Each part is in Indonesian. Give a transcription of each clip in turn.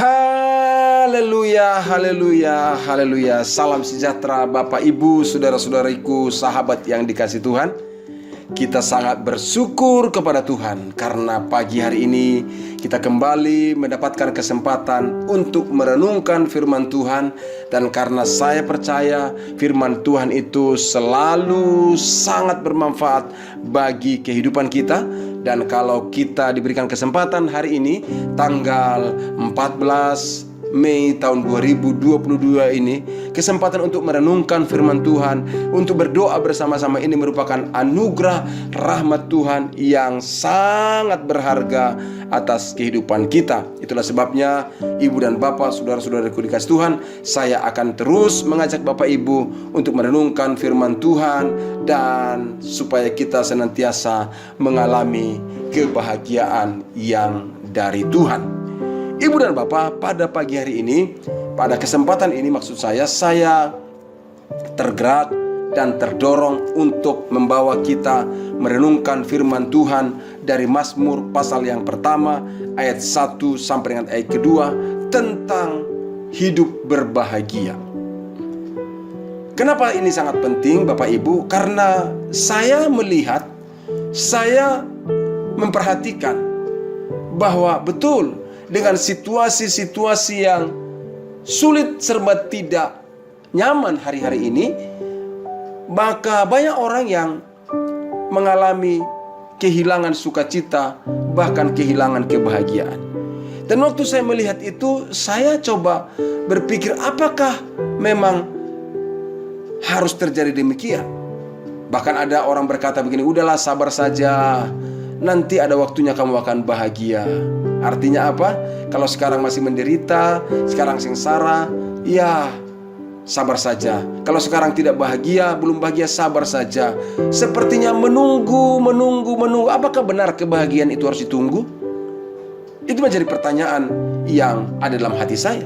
Haleluya, haleluya, haleluya. Salam sejahtera Bapak Ibu, saudara-saudariku, sahabat yang dikasihi Tuhan. Kita sangat bersyukur kepada Tuhan karena pagi hari ini kita kembali mendapatkan kesempatan untuk merenungkan firman Tuhan. Dan karena saya percaya firman Tuhan itu selalu sangat bermanfaat bagi kehidupan kita. Dan kalau kita diberikan kesempatan hari ini tanggal 14 Mei tahun 2022 ini, kesempatan untuk merenungkan firman Tuhan, untuk berdoa bersama-sama ini merupakan anugerah rahmat Tuhan yang sangat berharga atas kehidupan kita. Itulah sebabnya Ibu dan Bapak, saudara-saudaraku dikasihi Tuhan, saya akan terus mengajak Bapak Ibu untuk merenungkan firman Tuhan dan supaya kita senantiasa mengalami kebahagiaan yang dari Tuhan. Ibu dan Bapak, pada pagi hari ini, pada kesempatan ini maksud saya tergerak dan terdorong untuk membawa kita merenungkan firman Tuhan dari Mazmur pasal yang pertama ayat 1 sampai dengan ayat kedua tentang hidup berbahagia. Kenapa ini sangat penting Bapak Ibu? Karena saya melihat, saya memperhatikan bahwa betul dengan situasi-situasi yang sulit serba tidak nyaman hari-hari ini, maka banyak orang yang mengalami kehilangan sukacita, bahkan kehilangan kebahagiaan. Dan waktu saya melihat itu, saya coba berpikir apakah memang harus terjadi demikian. Bahkan ada orang berkata begini, udahlah sabar saja, nanti ada waktunya kamu akan bahagia. Artinya apa? Kalau sekarang masih menderita, sekarang sengsara, ya sabar saja. Kalau sekarang tidak bahagia, belum bahagia, sabar saja. Sepertinya menunggu. Apakah benar kebahagiaan itu harus ditunggu? Itu menjadi pertanyaan yang ada dalam hati saya.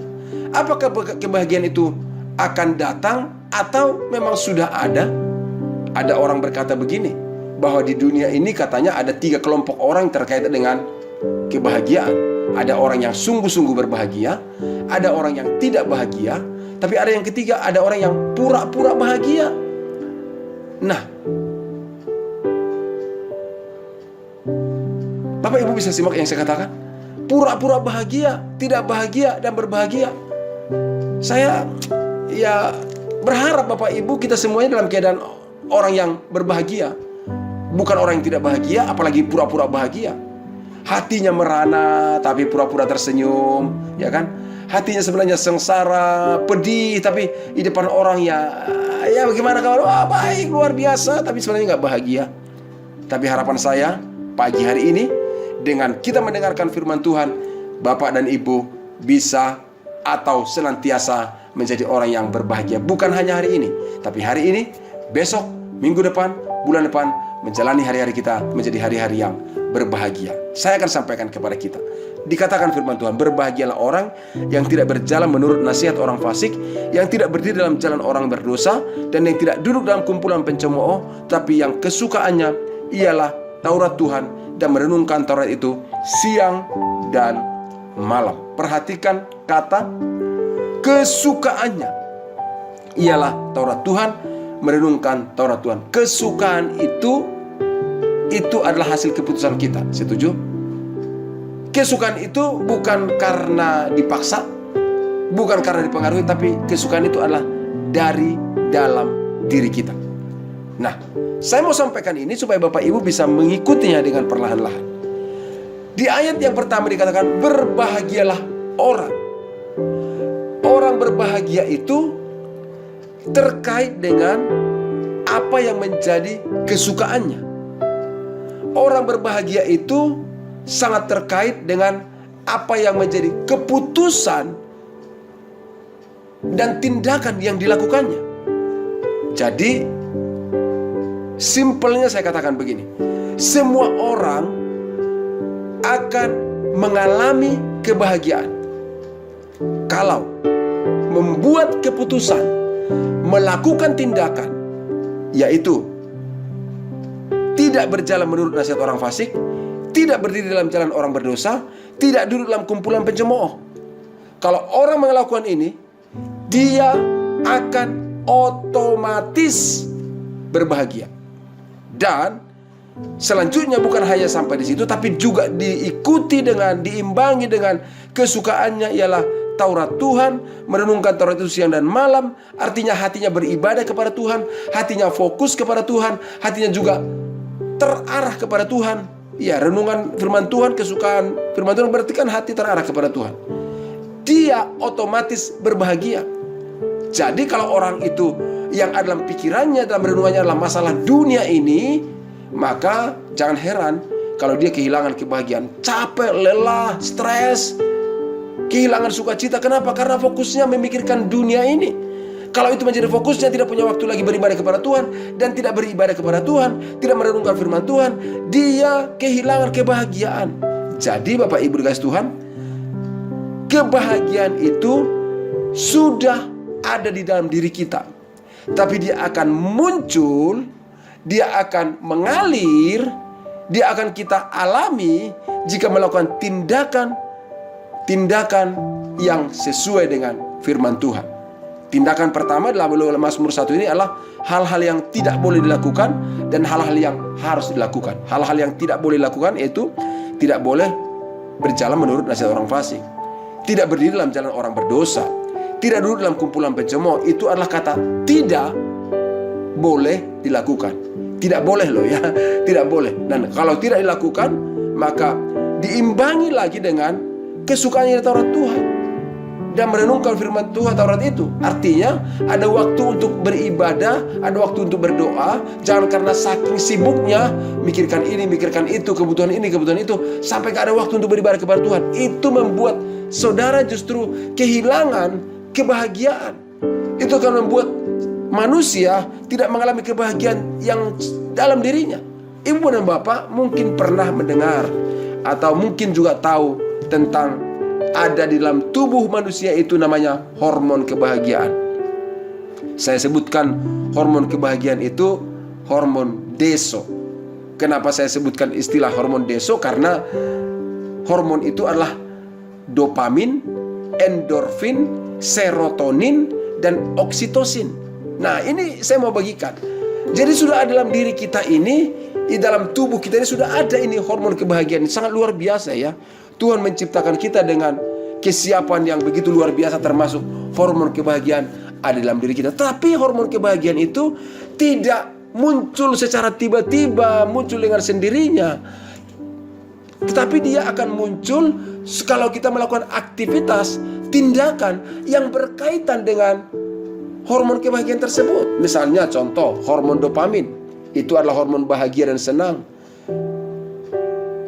Apakah kebahagiaan itu akan datang atau memang sudah ada? Ada orang berkata begini, bahwa di dunia ini katanya ada 3 kelompok orang terkait dengan kebahagiaan. Ada orang yang sungguh-sungguh berbahagia, ada orang yang tidak bahagia, tapi ada yang ketiga, ada orang yang pura-pura bahagia. Nah, Bapak Ibu bisa simak yang saya katakan? Pura-pura bahagia, tidak bahagia, dan berbahagia. Saya berharap Bapak Ibu kita semuanya dalam keadaan orang yang berbahagia, bukan orang yang tidak bahagia, apalagi pura-pura bahagia. Hatinya merana tapi pura-pura tersenyum, ya kan? Hatinya sebenarnya sengsara, pedih, tapi di depan orang ya bagaimana kabar? Wah, baik, luar biasa, tapi sebenarnya nggak bahagia. Tapi harapan saya pagi hari ini dengan kita mendengarkan firman Tuhan, Bapak dan Ibu bisa atau senantiasa menjadi orang yang berbahagia. Bukan hanya hari ini, tapi hari ini, besok, minggu depan, bulan depan, menjalani hari-hari kita menjadi hari-hari yang berbahagia. Saya akan sampaikan kepada kita. Dikatakan firman Tuhan, berbahagialah orang yang tidak berjalan menurut nasihat orang fasik, yang tidak berdiri dalam jalan orang berdosa, dan yang tidak duduk dalam kumpulan pencemooh, tapi yang kesukaannya ialah Taurat Tuhan dan merenungkan Taurat itu siang dan malam. Perhatikan kata kesukaannya ialah Taurat Tuhan, merenungkan Taurat Tuhan. Kesukaan itu adalah hasil keputusan kita. Setuju? Kesukaan itu bukan karena dipaksa, bukan karena dipengaruhi, tapi kesukaan itu adalah dari dalam diri kita. Nah, saya mau sampaikan ini supaya Bapak Ibu bisa mengikutinya dengan perlahan-lahan. Di ayat yang pertama dikatakan, berbahagialah orang. Orang berbahagia itu terkait dengan apa yang menjadi kesukaannya. Orang berbahagia itu sangat terkait dengan apa yang menjadi keputusan dan tindakan yang dilakukannya. Jadi, simpelnya saya katakan begini, semua orang akan mengalami kebahagiaan kalau membuat keputusan, melakukan tindakan, yaitu tidak berjalan menurut nasihat orang fasik, tidak berdiri dalam jalan orang berdosa, tidak duduk dalam kumpulan pencemooh. Kalau orang melakukan ini, dia akan otomatis berbahagia. Dan selanjutnya bukan hanya sampai di situ, tapi juga diimbangi dengan kesukaannya ialah Taurat Tuhan, merenungkan Taurat itu siang dan malam. Artinya hatinya beribadah kepada Tuhan, hatinya fokus kepada Tuhan, hatinya juga terarah kepada Tuhan. Ya, renungan firman Tuhan, kesukaan firman Tuhan berarti kan hati terarah kepada Tuhan. Dia otomatis berbahagia. Jadi kalau orang itu yang ada dalam pikirannya, dalam renungannya adalah masalah dunia ini, maka jangan heran kalau dia kehilangan kebahagiaan, capek, lelah, stres, kehilangan sukacita. Kenapa? Karena fokusnya memikirkan dunia ini. Kalau itu menjadi fokusnya, tidak punya waktu lagi beribadah kepada Tuhan, dan tidak beribadah kepada Tuhan, tidak merenungkan firman Tuhan, dia kehilangan kebahagiaan. Jadi Bapak Ibu dikasih Tuhan, kebahagiaan itu sudah ada di dalam diri kita, tapi dia akan muncul, dia akan mengalir, dia akan kita alami jika melakukan tindakan yang sesuai dengan firman Tuhan. Tindakan pertama dalam Mazmur 1 ini adalah hal-hal yang tidak boleh dilakukan dan hal-hal yang harus dilakukan. Hal-hal yang tidak boleh dilakukan yaitu tidak boleh berjalan menurut nasihat orang fasik, tidak berdiri dalam jalan orang berdosa, tidak duduk dalam kumpulan pencemooh. Itu adalah kata tidak boleh dilakukan. Tidak boleh loh ya, tidak boleh. Dan kalau tidak dilakukan, maka diimbangi lagi dengan kesukaannya di Taurat Tuhan dan merenungkan firman Tuhan Taurat itu. Artinya ada waktu untuk beribadah, ada waktu untuk berdoa. Jangan karena saking sibuknya mikirkan ini, mikirkan itu, kebutuhan ini, kebutuhan itu, sampai gak ada waktu untuk beribadah kepada Tuhan. Itu membuat saudara justru kehilangan kebahagiaan. Itu akan membuat manusia tidak mengalami kebahagiaan yang dalam dirinya. Ibu dan bapak mungkin pernah mendengar atau mungkin juga tahu tentang ada di dalam tubuh manusia itu namanya hormon kebahagiaan. Saya sebutkan hormon kebahagiaan itu hormon deso. Kenapa saya sebutkan istilah hormon deso? Karena hormon itu adalah dopamin, endorfin, serotonin, dan oksitosin. Nah, ini saya mau bagikan. Jadi sudah ada dalam diri kita ini, di dalam tubuh kita ini sudah ada ini hormon kebahagiaan. Sangat luar biasa ya. Tuhan menciptakan kita dengan kesiapan yang begitu luar biasa, termasuk hormon kebahagiaan ada dalam diri kita. Tapi hormon kebahagiaan itu tidak muncul secara tiba-tiba, muncul dengan sendirinya. Tetapi dia akan muncul kalau kita melakukan aktivitas, tindakan yang berkaitan dengan hormon kebahagiaan tersebut. Misalnya contoh, hormon dopamin. Itu adalah hormon bahagia dan senang.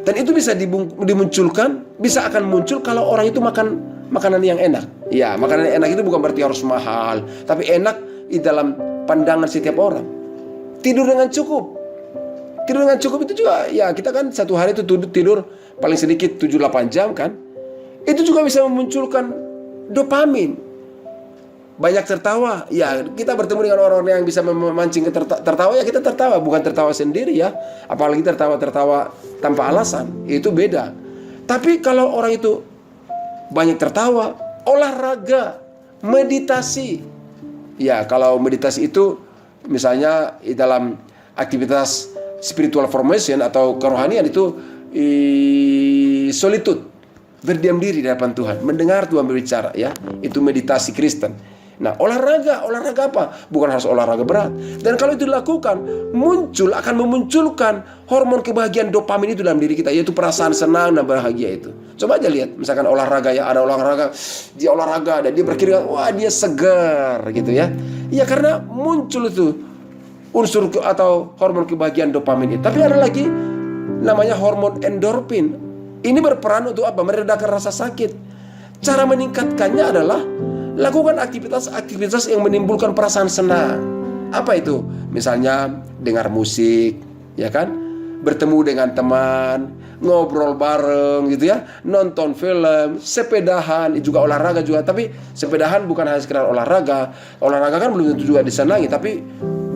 Dan itu bisa dimunculkan, bisa akan muncul kalau orang itu makan makanan yang enak. Ya, makanan yang enak itu bukan berarti harus mahal, tapi enak di dalam pandangan setiap orang. Tidur dengan cukup. Tidur dengan cukup itu juga, ya kita kan satu hari itu tidur paling sedikit 7-8 jam kan. Itu juga bisa memunculkan dopamin. Banyak tertawa, ya kita bertemu dengan orang-orang yang bisa memancing tertawa, ya kita tertawa, bukan tertawa sendiri ya. Apalagi tertawa tanpa alasan, itu beda. Tapi kalau orang itu banyak tertawa, olahraga, meditasi. Ya kalau meditasi itu misalnya dalam aktivitas spiritual formation atau kerohanian itu solitude, berdiam diri di hadapan Tuhan, mendengar Tuhan berbicara ya. Itu meditasi Kristen. Nah, olahraga apa? Bukan harus olahraga berat. Dan kalau itu dilakukan, akan memunculkan hormon kebahagiaan dopamin itu dalam diri kita, yaitu perasaan senang dan bahagia itu. Coba aja lihat, misalkan olahraga ya, ada olahraga, dia olahraga dan dia berkeringat, wah dia segar gitu ya. Ya karena muncul itu unsur atau hormon kebahagiaan dopamin itu. Tapi ada lagi namanya hormon endorfin. Ini berperan untuk apa? Meredakan rasa sakit. Cara meningkatkannya adalah lakukan aktivitas yang menimbulkan perasaan senang. Apa itu? Misalnya dengar musik, ya kan? Bertemu dengan teman, ngobrol bareng gitu ya, nonton film, sepedahan, juga olahraga juga. Tapi sepedahan bukan hanya sekedar olahraga. Olahraga kan belum tentu juga disenangi, tapi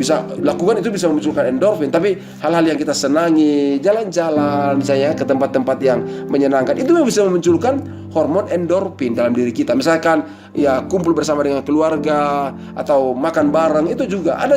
bisa lakukan itu bisa memunculkan endorfin. Tapi hal-hal yang kita senangi, jalan-jalan misalnya ke tempat-tempat yang menyenangkan, itu bisa memunculkan hormon endorfin dalam diri kita. Misalkan ya kumpul bersama dengan keluarga atau makan bareng, itu juga ada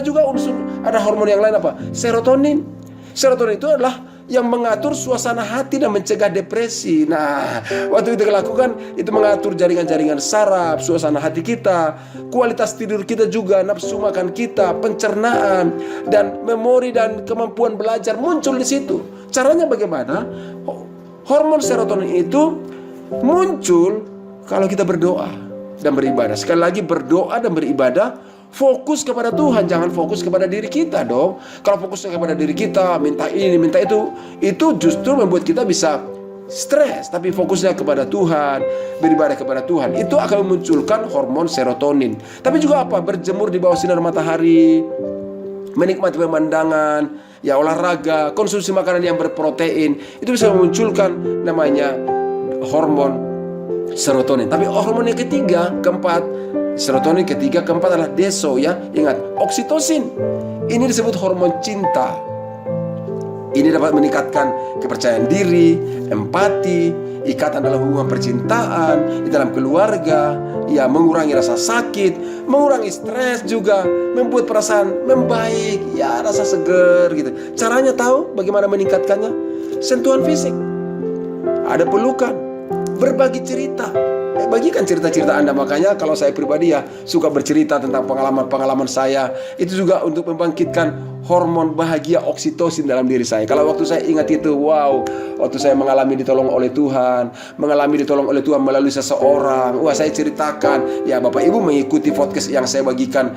hormon yang lain, apa? Serotonin. Serotonin itu adalah yang mengatur suasana hati dan mencegah depresi. Nah, waktu itu dilakukan, itu mengatur jaringan-jaringan saraf, suasana hati kita, kualitas tidur kita juga, nafsu makan kita, pencernaan, dan memori dan kemampuan belajar muncul di situ. Caranya bagaimana? Hormon serotonin itu muncul kalau kita berdoa dan beribadah. Sekali lagi, berdoa dan beribadah fokus kepada Tuhan, jangan fokus kepada diri kita dong. Kalau fokusnya kepada diri kita, minta ini, minta itu justru membuat kita bisa stres. Tapi fokusnya kepada Tuhan, beribadah kepada Tuhan, itu akan memunculkan hormon serotonin. Tapi juga apa? Berjemur di bawah sinar matahari, menikmati pemandangan, ya olahraga, konsumsi makanan yang berprotein, itu bisa memunculkan namanya hormon serotonin. Tapi hormon yang ketiga, keempat, serotonin ketiga, keempat adalah deso, ya. Ingat, oksitosin. Ini disebut hormon cinta. Ini dapat meningkatkan kepercayaan diri, empati, ikatan dalam hubungan percintaan, di dalam keluarga, ya, mengurangi rasa sakit, mengurangi stres juga, membuat perasaan membaik, ya, rasa seger gitu. Caranya tahu bagaimana meningkatkannya? Sentuhan fisik, ada pelukan, berbagi cerita. Bagikan cerita-cerita Anda. Makanya kalau saya pribadi ya suka bercerita tentang pengalaman-pengalaman saya. Itu juga untuk membangkitkan hormon bahagia oksitosin dalam diri saya. Kalau waktu saya ingat itu, wow, waktu saya mengalami ditolong oleh Tuhan, melalui seseorang, wah, saya ceritakan. Ya, Bapak Ibu mengikuti podcast yang saya bagikan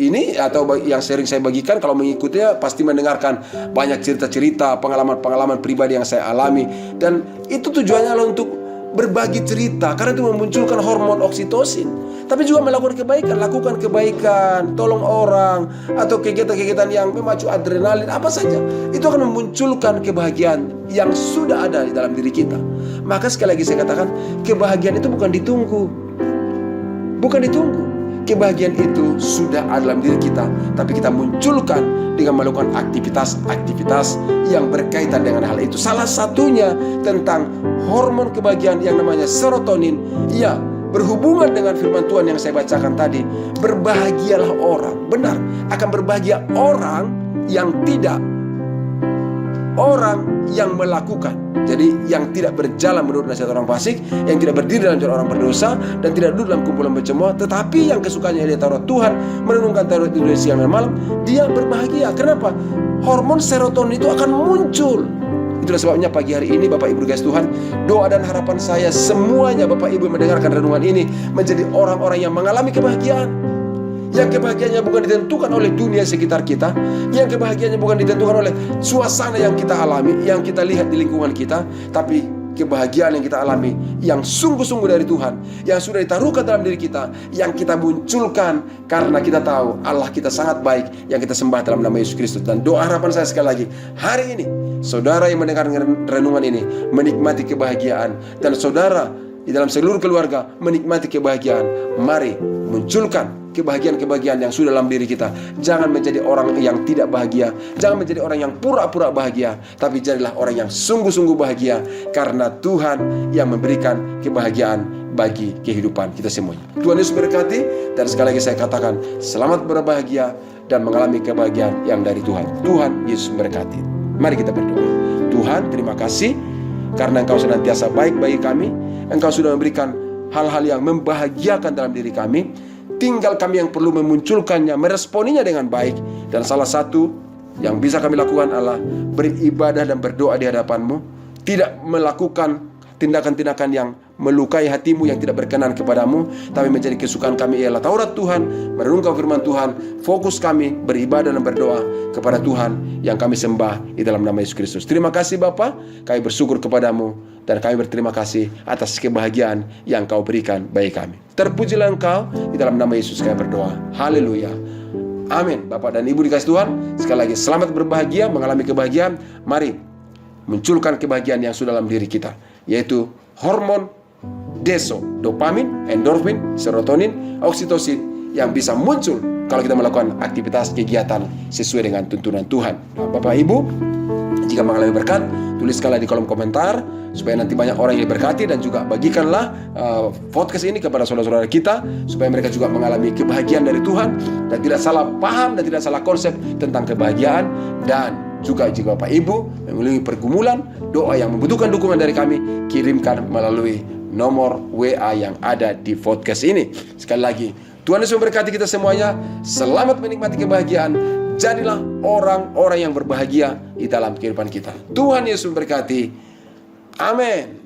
ini, atau yang sering saya bagikan, kalau mengikutinya pasti mendengarkan banyak cerita-cerita, pengalaman-pengalaman pribadi yang saya alami. Dan itu tujuannya adalah untuk berbagi cerita, karena itu memunculkan hormon oksitosin. Tapi juga melakukan kebaikan, lakukan kebaikan, tolong orang, atau kegiatan-kegiatan yang memacu adrenalin, apa saja, itu akan memunculkan kebahagiaan yang sudah ada di dalam diri kita. Maka sekali lagi saya katakan, kebahagiaan itu bukan ditunggu. Kebahagiaan itu sudah ada dalam diri kita, tapi kita munculkan dengan melakukan aktivitas-aktivitas yang berkaitan dengan hal itu. Salah satunya tentang hormon kebahagiaan yang namanya serotonin. Ya, berhubungan dengan firman Tuhan yang saya bacakan tadi. Berbahagialah orang. Benar, akan berbahagia orang yang melakukan. Jadi yang tidak berjalan menurut nasihat orang fasik, yang tidak berdiri dalam jalan orang berdosa, dan tidak duduk dalam kumpulan pencemooh, tetapi yang kesukaannya dia Taurat Tuhan, merenungkan Taurat itu siang dan malam, dia berbahagia. Kenapa? Hormon serotonin itu akan muncul. Itulah sebabnya pagi hari ini Bapak Ibu dikasih Tuhan, doa dan harapan saya semuanya Bapak Ibu mendengarkan renungan ini menjadi orang-orang yang mengalami kebahagiaan. Yang kebahagiaannya bukan ditentukan oleh dunia sekitar kita, yang kebahagiaannya bukan ditentukan oleh suasana yang kita alami, yang kita lihat di lingkungan kita, tapi kebahagiaan yang kita alami yang sungguh-sungguh dari Tuhan, yang sudah ditaruhkan dalam diri kita, yang kita munculkan karena kita tahu Allah kita sangat baik, yang kita sembah dalam nama Yesus Kristus. Dan doa harapan saya sekali lagi, hari ini saudara yang mendengar renungan ini menikmati kebahagiaan, dan saudara di dalam seluruh keluarga menikmati kebahagiaan. Mari munculkan kebahagiaan-kebahagiaan yang sudah dalam diri kita. Jangan menjadi orang yang tidak bahagia, jangan menjadi orang yang pura-pura bahagia, tapi jadilah orang yang sungguh-sungguh bahagia, karena Tuhan yang memberikan kebahagiaan bagi kehidupan kita semuanya. Tuhan Yesus berkati, dan sekali lagi saya katakan, selamat berbahagia dan mengalami kebahagiaan yang dari Tuhan. Tuhan Yesus berkati. Mari kita berdoa. Tuhan, terima kasih karena Engkau senantiasa baik bagi kami. Engkau sudah memberikan hal-hal yang membahagiakan dalam diri kami. Tinggal kami yang perlu memunculkannya, meresponinya dengan baik. Dan salah satu yang bisa kami lakukan adalah beribadah dan berdoa di hadapan-Mu. Tidak melakukan tindakan-tindakan yang melukai hatimu, yang tidak berkenan kepadamu, tapi menjadi kesukaan kami ialah Taurat Tuhan, merenungkan firman Tuhan. Fokus kami beribadah dan berdoa kepada Tuhan yang kami sembah di dalam nama Yesus Kristus. Terima kasih Bapa, kami bersyukur kepadamu, dan kami berterima kasih atas kebahagiaan yang Kau berikan bagi kami. Terpujilah Engkau, di dalam nama Yesus kami berdoa. Haleluya. Amin. Bapak dan Ibu dikasih Tuhan, sekali lagi selamat berbahagia, mengalami kebahagiaan. Mari munculkan kebahagiaan yang sudah dalam diri kita, yaitu hormon deso, dopamin, endorfin, serotonin, oksitosin, yang bisa muncul kalau kita melakukan aktivitas kegiatan sesuai dengan tuntunan Tuhan. Nah, Bapak Ibu, jika mengalami berkat, tuliskanlah di kolom komentar supaya nanti banyak orang yang diberkati, dan juga bagikanlah podcast ini kepada saudara-saudara kita supaya mereka juga mengalami kebahagiaan dari Tuhan dan tidak salah paham dan tidak salah konsep tentang kebahagiaan. Dan juga jika Bapak Ibu memiliki pergumulan, doa yang membutuhkan dukungan dari kami, kirimkan melalui nomor WA yang ada di podcast ini. Sekali lagi, Tuhan Yesus memberkati kita semuanya. Selamat menikmati kebahagiaan. Jadilah orang-orang yang berbahagia di dalam kehidupan kita. Tuhan Yesus memberkati. Amin.